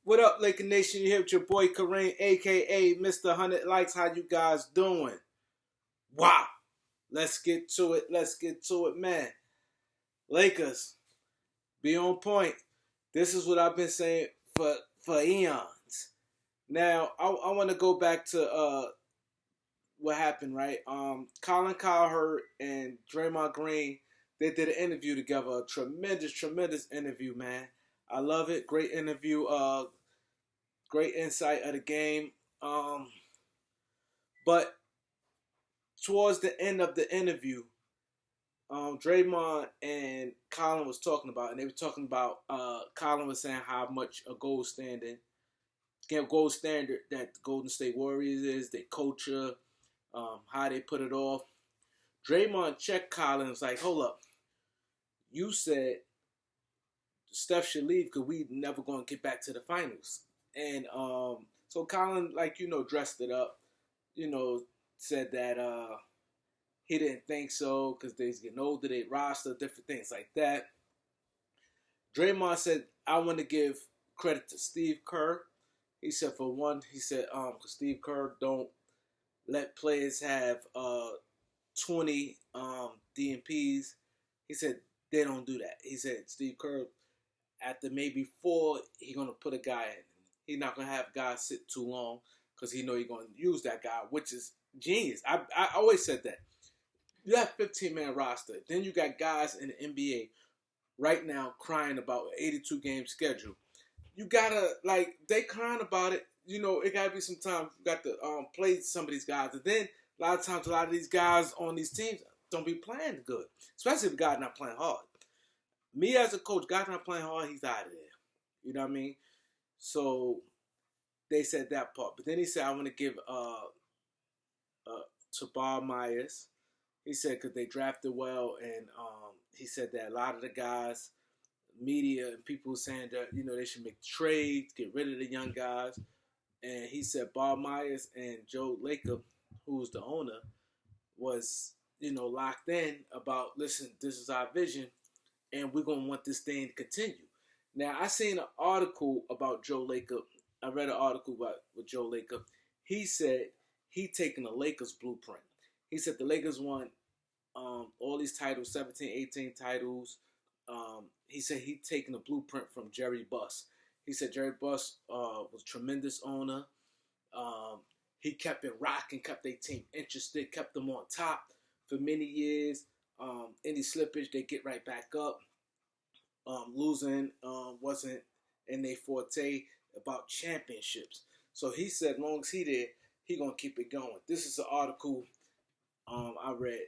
What up, Laker Nation? You here with your boy Kareem, aka Mr. 100 Likes. How you guys doing? Wow. Let's get to it. Man. Lakers, be on point. This is what I've been saying for eons. Now, I want to go back to what happened, right? Colin Cowherd and Draymond Green, they did an interview together. A tremendous interview, man. I love it. Great interview. Great insight of the game. But towards the end of the interview, Draymond and Colin was talking about, and they were talking about, Colin was saying how much a gold standard that the Golden State Warriors is, their culture, how they put it off. Draymond checked Colin and was like, hold up. You said Steph should leave because we never going to get back to the finals. And so Colin, dressed it up, said that he didn't think so because they's getting older, they roster, different things like that. Draymond said, I want to give credit to Steve Kerr. He said, for one, because Steve Kerr don't let players have 20 DNPs. He said, they don't do that. He said, Steve Kerr, after maybe 4, he going to put a guy in. He's not going to have guys sit too long because he know you're going to use that guy, which is genius. I always said that. You have 15-man roster. Then you got guys in the NBA right now crying about an 82-game schedule. You got to, they crying about it. It got to be some time. You got to play some of these guys. And then, a lot of times, a lot of these guys on these teams don't be playing good, especially if the guy's not playing hard. Me as a coach, guy's not playing hard, he's out of there. You know what I mean? So they said that part. But then he said, I want to give to Bob Myers. He said because they drafted well, and he said that a lot of the guys, media and people were saying that, they should make trades, get rid of the young guys. And he said Bob Myers and Joe Lacob, who's the owner, was, locked in about, listen, this is our vision, and we're going to want this thing to continue. Now, I seen an article about Joe Lacob. I read an article with Joe Lacob. He said he taking the Lakers blueprint. He said the Lakers won all these titles, 17, 18 titles. He said he taking the blueprint from Jerry Buss. He said Jerry Buss was a tremendous owner. He kept it rocking, kept their team interested, kept them on top for many years. Any slippage, they get right back up. Losing wasn't in their forte about championships. So he said, as long as he did, he gonna keep it going. This is an article I read.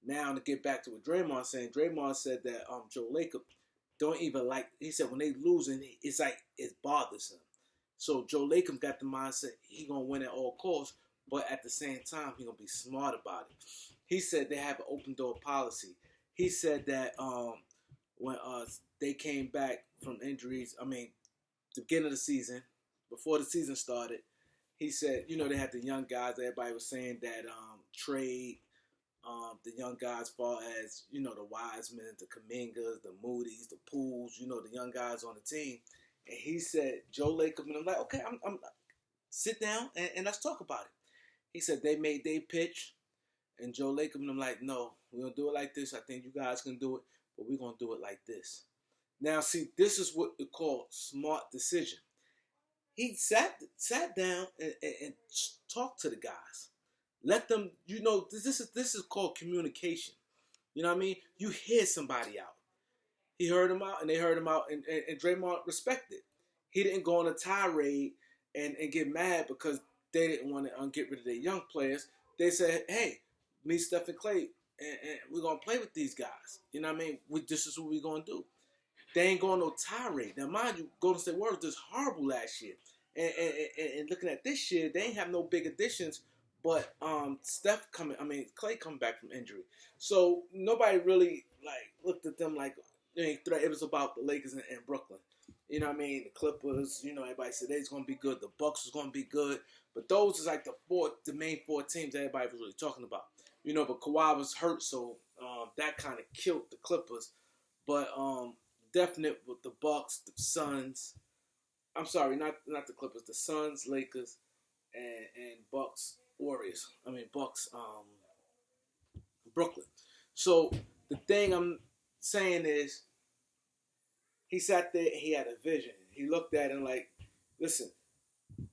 Now to get back to what Draymond saying, Draymond said that Joe Lacob don't even like. He said when they losing, it's like it bothers him. So Joe Lacob got the mindset he gonna win at all costs, but at the same time he gonna be smart about it. He said they have an open door policy. He said that when they came back from injuries, the beginning of the season, before the season started, he said, they had the young guys. Everybody was saying that trade the young guys, as far as, the Wiseman, the Kumingas, the Moody's, the Pools, the young guys on the team. And he said, Joe Lacob, and I'm like, okay, I'm sit down and let's talk about it. He said they made their pitch, and Joe Lacob, and I'm like, no, we're going to do it like this. I think you guys can do it, but we're going to do it like this. Now, see, this is what we call smart decision. He sat down and talked to the guys. Let them, this is called communication. You know what I mean? You hear somebody out. He heard him out, and they heard him out, and Draymond respected. He didn't go on a tirade and get mad because they didn't want to get rid of their young players. They said, hey, me, Steph, and Clay, and we're going to play with these guys. You know what I mean? This is what we're going to do. They ain't going no tirade. Now, mind you, Golden State Warriors was horrible last year. And looking at this year, they ain't have no big additions, but Clay coming back from injury. So nobody really looked at them like it was about the Lakers and Brooklyn. You know what I mean? The Clippers, everybody said they's gonna be good. The Bucks was gonna be good. But those is like the main 4 teams everybody was really talking about. But Kawhi was hurt, so that kind of killed the Clippers. But definite with the Bucks, the Suns. I'm sorry, not the Clippers, the Suns, Lakers, and Bucks, Warriors. I mean Bucks, Brooklyn. So the thing I'm saying is, he sat there, he had a vision. He looked at it and like, listen,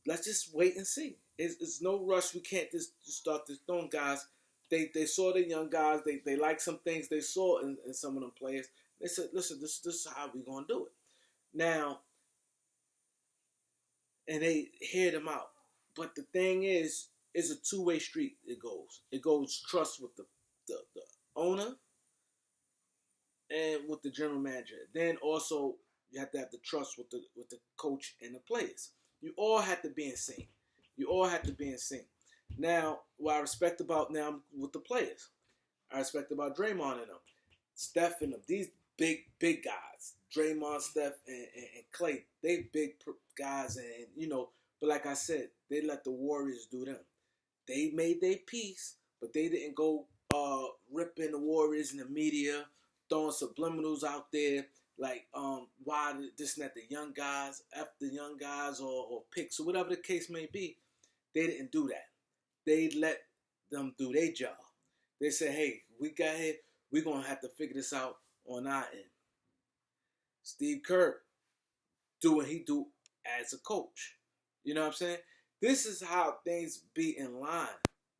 let's just wait and see. It's no rush. We can't just start this throwing guys. They saw the young guys. They like some things they saw in some of them players. They said, listen, this is how we gonna do it. Now, and they heard them out. But the thing is, it's a two-way street. It goes. It goes trust with the owner and with the general manager. Then also you have to have the trust with the coach and the players. You all have to be in sync. You all have to be in sync. Now, what I respect about now with the players, I respect about Draymond and them, Steph and them. These big guys, Draymond, Steph, and Clay. They big guys, and But like I said, they let the Warriors do them. They made their peace, but they didn't go ripping the Warriors in the media, throwing subliminals out there like why this and that, the young guys, F the young guys or picks or whatever the case may be. They didn't do that. They let them do their job. They said, hey, we got here, we're gonna have to figure this out on our end. Steve Kerr do what he do as a coach. You know what I'm saying? This is how things be in line.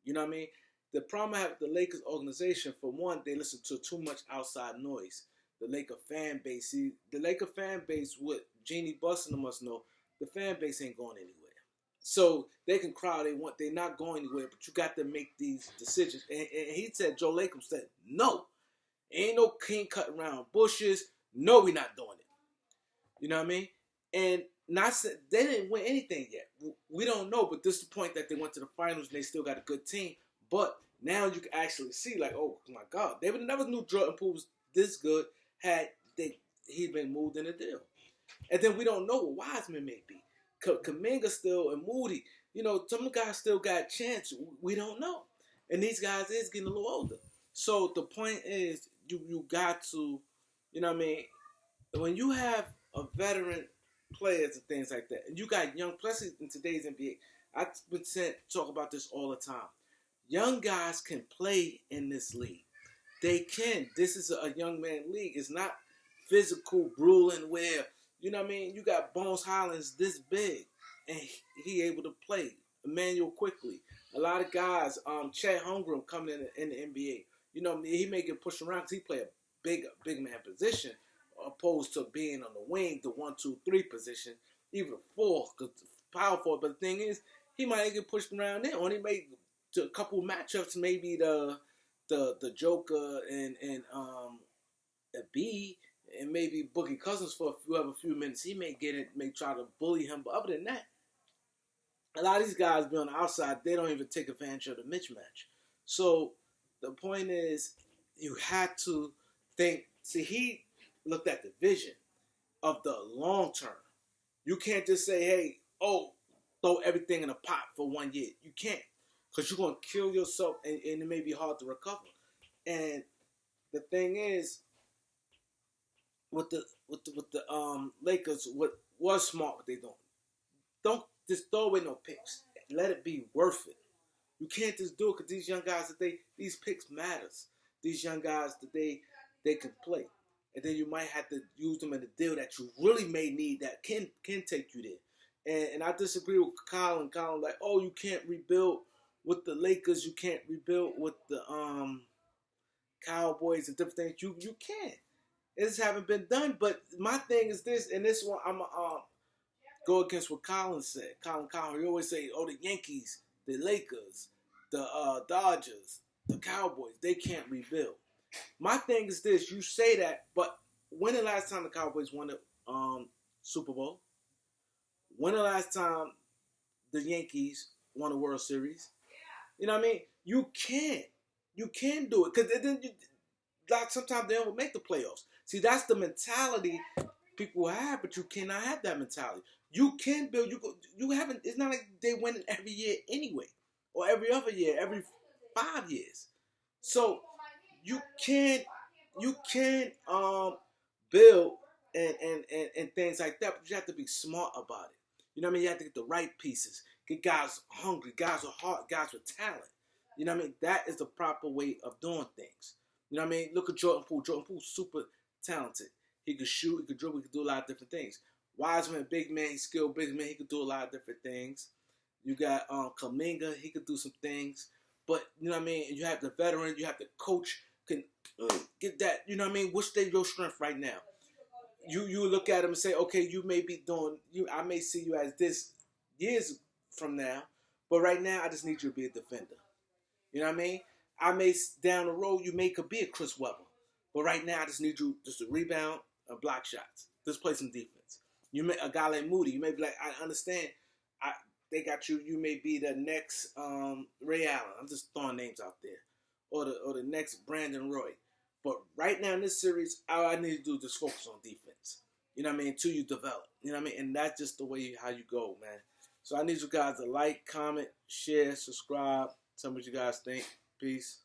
You know what I mean? The problem I have with the Lakers organization, for one, they listen to too much outside noise. The Laker fan base, what Jeannie Buss must know, the fan base ain't going anywhere. So they can cry they want, they're not going anywhere, but you got to make these decisions. And he said, Joe Lacob said, no, ain't no king cutting around bushes. No, we're not doing it. You know what I mean? And they didn't win anything yet. We don't know, but this is the point that they went to the finals and they still got a good team. But now you can actually see, like, oh my God, they would never knew Jordan Poole was this good had he'd been moved in a deal. And then we don't know what Wiseman may be. Kuminga still and Moody, some guys still got a chance. We don't know. And these guys is getting a little older. So the point is, you got to, you know what I mean, when you have a veteran players and things like that, and you got young, especially in today's NBA, I've been talk about this all the time. Young guys can play in this league. They can. This is a young man league. It's not physical, grueling where, you know what I mean, you got Bones Highlands this big, and he able to play. Emmanuel Quickly. A lot of guys, Chet Holmgren coming in the NBA. You know, he may get pushed around because he play a big man position, opposed to being on the wing, the 1, 2, 3 position, even 4, because power forward. But the thing is, he might get pushed around there. Only make a couple matchups, maybe the Joker and a B, and maybe Boogie Cousins for a few minutes. He may get it, may try to bully him. But other than that, a lot of these guys be on the outside. They don't even take advantage of the mismatch. So the point is, you had to think. See, he looked at the vision of the long term. You can't just say, hey, throw everything in a pot for 1 year. You can't, because you're going to kill yourself, and it may be hard to recover. And the thing is, with the Lakers, what was smart, what they don't just throw away no picks. Let it be worth it. You can't just do it because these young guys these picks matters. These young guys that they can play. And then you might have to use them in a deal that you really may need that can take you there. And I disagree with Colin. Colin, like, you can't rebuild with the Lakers. You can't rebuild with the Cowboys and different things. You can. It just haven't been done. But my thing is this, and this one I'm go against what Colin said. Colin, he always say, the Yankees, the Lakers, the Dodgers, the Cowboys, they can't rebuild. My thing is this, you say that, but when the last time the Cowboys won the Super Bowl? When the last time the Yankees won a World Series? You know what I mean? You can do it. Because then like sometimes they don't make the playoffs. See, that's the mentality people have, but you cannot have that mentality. You can build. You haven't. It's not like they win it every year anyway, or every other year, every 5 years. So you can build and things like that, but you have to be smart about it. You know what I mean? You have to get the right pieces. Get guys hungry, guys with heart, guys with talent. You know what I mean? That is the proper way of doing things. You know what I mean? Look at Jordan Poole. Jordan Poole's super talented. He could shoot, he could dribble, he could do a lot of different things. Wiseman, big man, he's skilled big man, he could do a lot of different things. You got Kuminga, he could do some things. But, you know what I mean? You have the veteran, you have the coach, can get that, you know what I mean? What's your strength right now? You look at him and say, okay, you may be doing, I may see you as this years from now, but right now I just need you to be a defender. You know what I mean? I may, down the road, you may could be a Chris Webber. But right now, I just need you just to rebound and block shots. Just play some defense. You may, a guy like Moody, you may be like, I understand. They got you. You may be the next Ray Allen. I'm just throwing names out there, or the next Brandon Roy. But right now in this series, all I need to do is just focus on defense. You know what I mean? Until you develop. You know what I mean? And that's just the way how you go, man. So I need you guys to like, comment, share, subscribe. Tell me what you guys think. Peace.